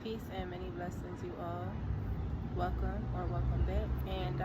Peace and many blessings, you all. Welcome or welcome back, and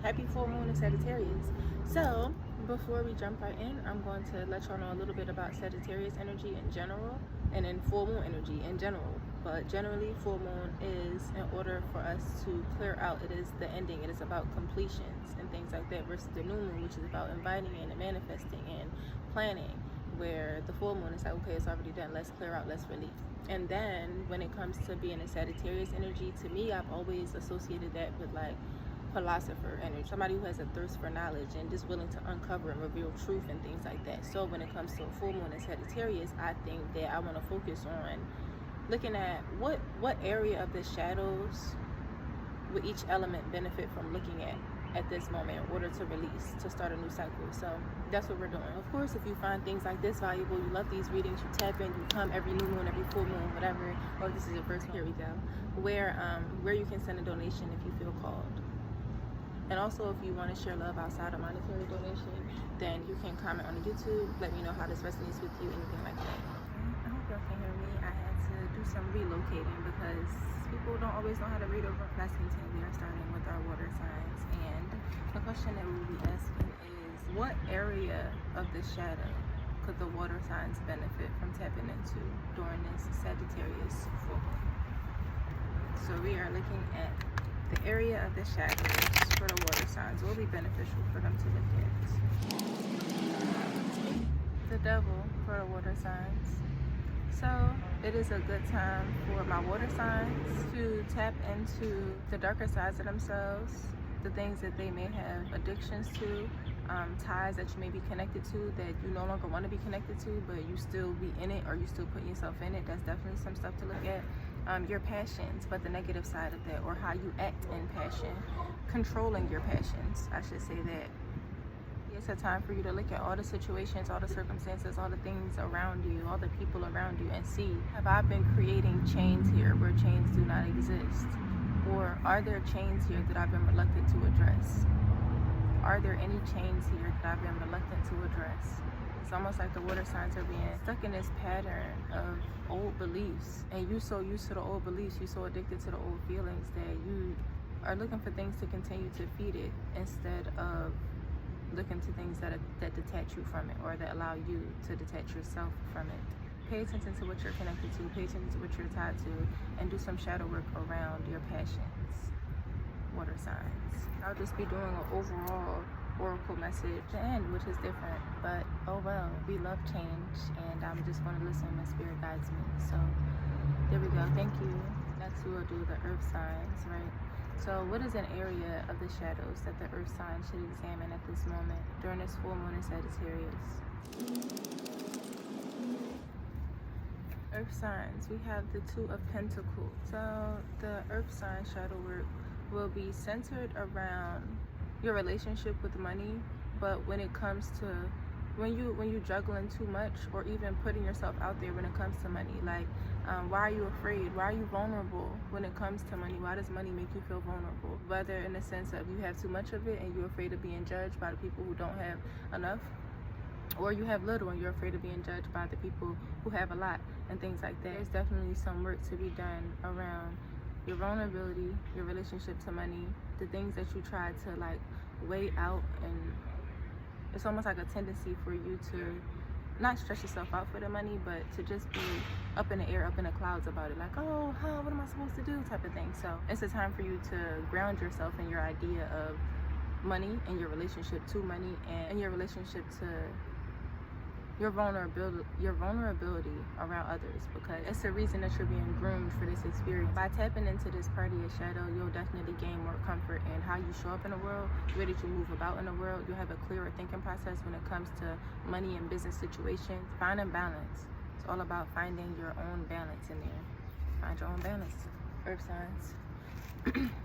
happy full moon in Sagittarius. So before we jump right in, I'm going to let y'all know a little bit about Sagittarius energy in general, and then full moon energy in general. But generally, full moon is in order for us to clear out. It is the ending. It is about completions and things like that, versus the new moon, which is about inviting in and manifesting and planning, where the full moon is like, okay, it's already done, let's clear out, let's release. And then when it comes to being a Sagittarius energy, to me, I've always associated that with like philosopher energy, somebody who has a thirst for knowledge and just willing to uncover and reveal truth and things like that. So when it comes to a full moon in Sagittarius, I think that I want to focus on looking at what area of the shadows would each element benefit from looking at this moment in order to release, to start a new cycle. So that's what we're doing. Of course, if you find things like this valuable, you love these readings, you tap in, you come every new moon, every full moon, whatever, or this is your first, here we go, where you can send a donation if you feel called. And also, if you want to share love outside of monetary donation, then you can comment on the YouTube, let me know how this resonates with you, anything like that. I hope y'all can hear me. I had to do some relocating because people don't always know how to read over. Let's continue. We are starting with our water signs, and the question that we'll be asking is, what area of the shadow could the water signs benefit from tapping into during this Sagittarius full moon? So we are looking at the area of the shadows for the water signs. Will be beneficial for them to look at. The devil for the water signs. So it is a good time for my water signs to tap into the darker sides of themselves, the things that they may have addictions to, ties that you may be connected to that you no longer want to be connected to, but you still be in it, or you still put yourself in it. That's definitely some stuff to look at. Your passions, but the negative side of that, or how you act in passion, controlling your passions, I should say that. It's a time for you to look at all the situations, all the circumstances, all the things around you, all the people around you, and see, have I been creating chains here where chains do not exist? Or are there chains here that I've been reluctant to address? Are there any chains here that I've been reluctant to address? It's almost like the water signs are being stuck in this pattern of old beliefs, and you so used to the old beliefs, you so addicted to the old feelings that you are looking for things to continue to feed it instead of looking to things that detach you from it, or that allow you to detach yourself from it. Pay attention to what you're connected to, pay attention to what you're tied to, and do some shadow work around your passions, water signs. I'll just be doing an overall oracle message to end, which is different, but oh well, we love change, and I'm just going to listen when my spirit guides me. So there we go. Thank you. Next we will do the earth signs, right? So what is an area of the shadows that the earth sign should examine at this moment during this full moon in Sagittarius? Earth signs, we have the Two of Pentacles. So the earth sign shadow work will be centered around your relationship with money, but when it comes to when you juggling too much, or even putting yourself out there when it comes to money, like why are you afraid? Why are you vulnerable when it comes to money? Why does money make you feel vulnerable? Whether in the sense of you have too much of it and you're afraid of being judged by the people who don't have enough, or you have little and you're afraid of being judged by the people who have a lot, and things like that. There's definitely some work to be done around your vulnerability, your relationship to money, the things that you try to like weigh out, and it's almost like a tendency for you to not stress yourself out for the money, but to just be up in the air, up in the clouds about it, like, oh, what am I supposed to do, type of thing. So it's a time for you to ground yourself in your idea of money and your relationship to money, and your relationship to your vulnerability around others, because it's the reason that you're being groomed for this experience. By tapping into this party of shadow, you'll definitely gain more comfort in how you show up in the world, the way that you move about in the world. You'll have a clearer thinking process when it comes to money and business situations. Finding balance. It's all about finding your own balance in there. Find your own balance. Earth signs.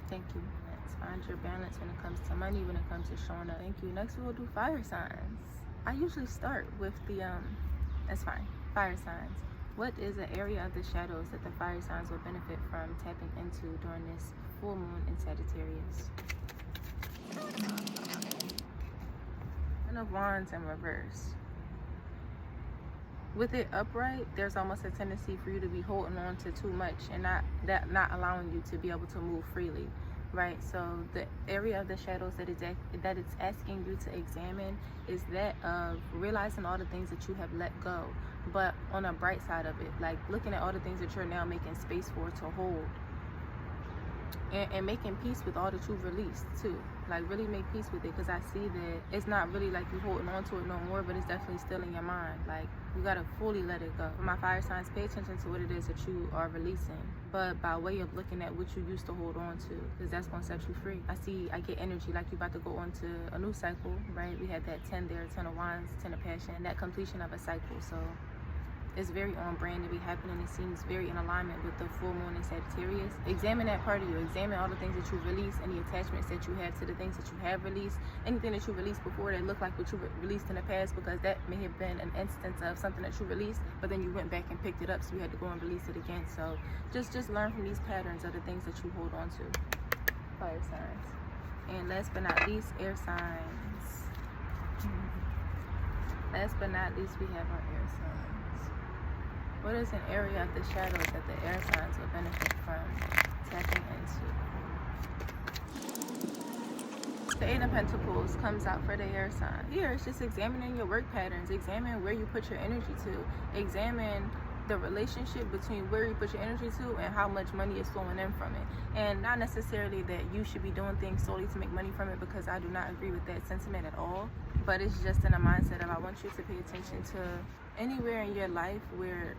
Thank you. Let's find your balance when it comes to money, when it comes to showing up. Thank you. Next we will do fire signs. I usually start with the, that's fine, fire signs. What is an area of the shadows that the fire signs will benefit from tapping into during this full moon in Sagittarius? Ten of Wands in reverse. with it upright, there's almost a tendency for you to be holding on to too much and not allowing you to be able to move freely, right? So the area of the shadows that it's asking you to examine is that of realizing all the things that you have let go, but on a bright side of it, like looking at all the things that you're now making space for to hold, and making peace with all that you've released too. Like really make peace with it, because I see that it's not really like you holding on to it no more, but it's definitely still in your mind. Like you gotta fully let it go. For my fire signs, pay attention to what it is that you are releasing, but by way of looking at what you used to hold on to, because that's gonna set you free. I get energy like you about to go on to a new cycle, right? We had that 10 there, 10 of wands, 10 of passion, and that completion of a cycle. So it's very on brand to be happening. It seems very in alignment with the full moon in Sagittarius. Examine that part of you. Examine all the things that you release, any attachments that you have to the things that you have released, anything that you released before that looked like what you released in the past, because that may have been an instance of something that you released, but then you went back and picked it up, so you had to go and release it again. So just learn from these patterns of the things that you hold on to. Fire signs. And last but not least, air signs. Last but not least, we have our air signs. What is an area of the shadows that the air signs will benefit from tapping into? The Eight of Pentacles comes out for the air sign. Here, it's just examining your work patterns. Examine where you put your energy to. Examine the relationship between where you put your energy to and how much money is flowing in from it. And not necessarily that you should be doing things solely to make money from it, because I do not agree with that sentiment at all. But it's just in a mindset of I want you to pay attention to anywhere in your life where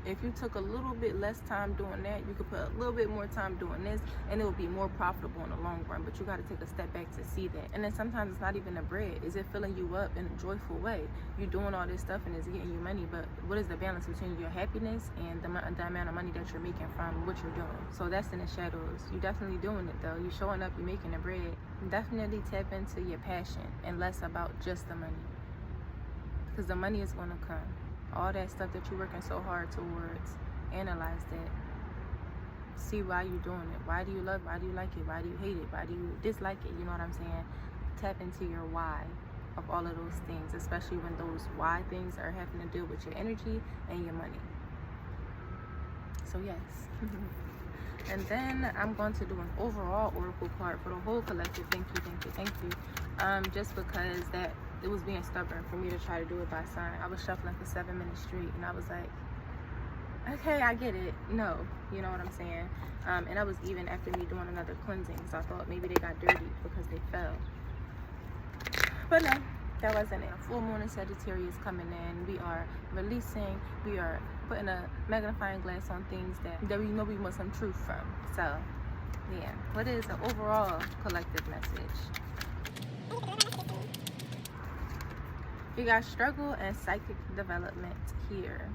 if you took a little bit less time doing that, you could put a little bit more time doing this, and it will be more profitable in the long run. But you got to take a step back to see that. And then sometimes it's not even the bread. Is it filling you up in a joyful way? You're doing all this stuff and it's getting you money, but what is the balance between your happiness and the amount of money that you're making from what you're doing? So that's in the shadows. You're definitely doing it though. You're showing up, you're making the bread. Definitely tap into your passion and less about just the money, because the money is going to come. All that stuff that you're working so hard towards, analyze that. See why you're doing it. Why do you love it? Why do you like it? Why do you hate it? Why do you dislike it? You know what I'm saying? Tap into your why of all of those things, especially when those why things are having to do with your energy and your money. So yes. And then I'm going to do an overall oracle card for the whole collective. Thank you, thank you, thank you. Just because that it was being stubborn for me to try to do it by sign. I was shuffling for 7 minutes straight, and I was like, okay, I get it. No, you know what I'm saying? And that was even after me doing another cleansing, so I thought maybe they got dirty because they fell. But no, that wasn't it. Full moon in Sagittarius coming in. We are releasing. We are putting a magnifying glass on things that we know we want some truth from. So, yeah. What is the overall collective message? We got struggle and psychic development here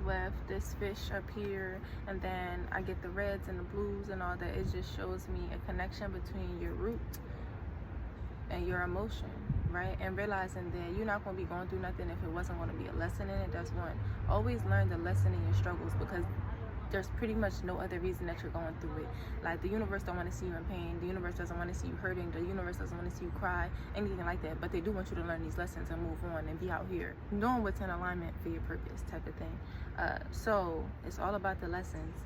with this fish up here, and then I get the reds and the blues and all that. It just shows me a connection between your root and your emotion, right? And realizing that you're not going to be going through nothing if it wasn't going to be a lesson in it. That's one. Always learn the lesson in your struggles, because there's pretty much no other reason that you're going through it. Like, the universe don't want to see you in pain. The universe doesn't want to see you hurting. The universe doesn't want to see you cry, anything like that. But they do want you to learn these lessons and move on and be out here knowing what's in alignment for your purpose, type of thing. So it's all about the lessons.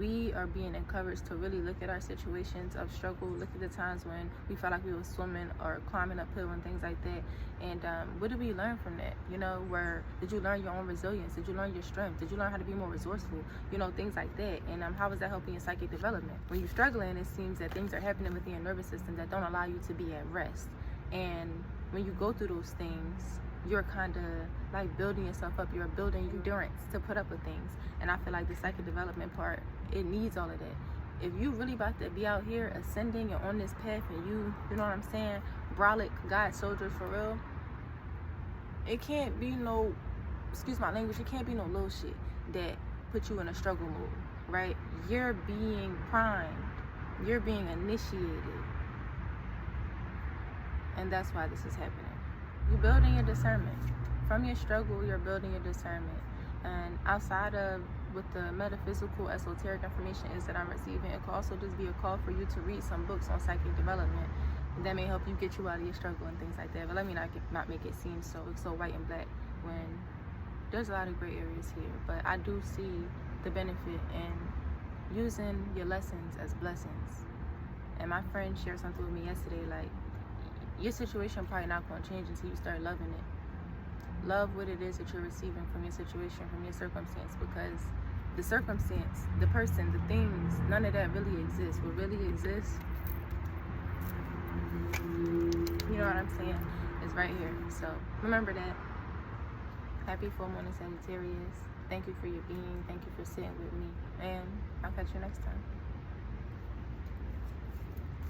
We are being encouraged to really look at our situations of struggle, look at the times when we felt like we were swimming or climbing uphill and things like that. And what did we learn from that? You know, where did you learn your own resilience? Did you learn your strength? Did you learn how to be more resourceful? You know, things like that. And how is that helping your psychic development? When you're struggling, it seems that things are happening within your nervous system that don't allow you to be at rest. And when you go through those things, you're kind of like building yourself up. You're building endurance to put up with things. And I feel like the psychic development part, it needs all of that. If you really about to be out here ascending and on this path, and you know what I'm saying, brolic God soldiers for real, it can't be no, excuse my language, it can't be no little shit that put you in a struggle mode, right? You're being primed. You're being initiated. And that's why this is happening. You're building your discernment. From your struggle, you're building your discernment. And outside of what the metaphysical, esoteric information is that I'm receiving, it could also just be a call for you to read some books on psychic development that may help you get you out of your struggle and things like that. But let me not make it seem so white and black when there's a lot of gray areas here, but I do see the benefit in using your lessons as blessings. And my friend shared something with me yesterday, like, your situation probably not going to change until you start loving it. Love what it is that you're receiving from your situation, from your circumstance, because the circumstance, the person, the things, none of that really exists. What really exists, you know what I'm saying, is right here. So remember that. Happy full moon in Sagittarius. Thank you for your being. Thank you for sitting with me. And I'll catch you next time.